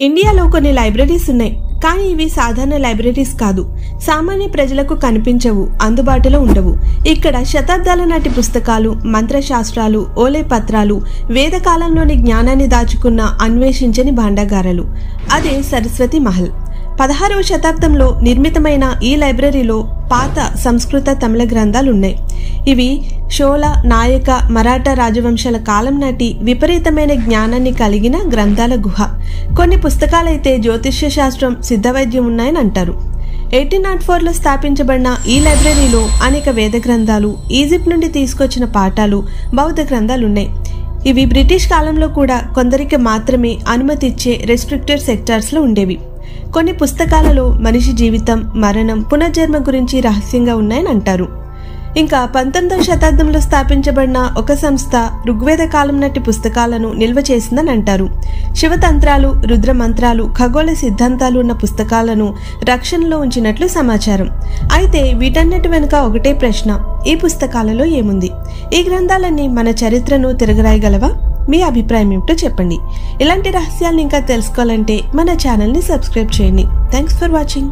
ఇండియాలో కొన్ని లైబ్రరీస్ ఉన్నాయి, కానీ ఇవి సాధారణ లైబ్రరీస్ కాదు. సామాన్య ప్రజలకు కనిపించవు, అందుబాటులో ఉండవు. ఇక్కడ శతాబ్దాల నాటి పుస్తకాలు, మంత్రశాస్త్రాలు, ఓలే పత్రాలు, వేదకాలంలోని జ్ఞానాన్ని దాచుకున్న అన్వేషించని భాండాగారాలు. అదే సరస్వతి మహల్. 16వ శతాబ్దంలో నిర్మితమైన ఈ లైబ్రరీలో పాత సంస్కృత తమిళ గ్రంథాలున్నాయి. ఇవి షోల, నాయక, మరాఠా రాజవంశాల కాలం నాటి విపరీతమైన జ్ఞానాన్ని కలిగిన గ్రంథాల గుహ. కొన్ని పుస్తకాలైతే జ్యోతిష్య శాస్త్రం, సిద్ధవైద్యం ఉన్నాయని అంటారు. 1804లో స్థాపించబడిన ఈ లైబ్రరీలో అనేక వేద గ్రంథాలు, ఈజిప్ట్ నుండి తీసుకొచ్చిన పాఠాలు, బౌద్ధ గ్రంథాలున్నాయి. ఇవి బ్రిటిష్ కాలంలో కూడా కొందరికి మాత్రమే అనుమతి ఇచ్చే రెస్ట్రిక్టెడ్ సెక్టార్స్లో ఉండేవి. కొన్ని పుస్తకాలలో మనిషి జీవితం, మరణం, పునర్జన్మ గురించి రహస్యంగా ఉన్నాయని అంటారు. ఇంకా 19వ శతాబ్దంలో స్థాపించబడిన ఒక సంస్థ ఋగ్వేద కాలం నాటి పుస్తకాలను నిల్వ చేసిందని అంటారు. శివతంత్రాలు, రుద్రమంత్రాలు, ఖగోళ సిద్ధాంతాలు ఉన్న పుస్తకాలను రక్షణలో ఉంచినట్లు సమాచారం. అయితే వీటన్నిటి వెనుక ఒకటే ప్రశ్న: ఈ పుస్తకాలలో ఏముంది? ఈ గ్రంథాలన్నీ మన చరిత్రను తిరగరాయగలవా? మీ అభిప్రాయం ఏమిటో చెప్పండి. ఇలాంటి రహస్యాలను ఇంకా తెలుసుకోవాలంటే మన ఛానల్ని సబ్స్క్రైబ్ చేయండి. Thanks for watching.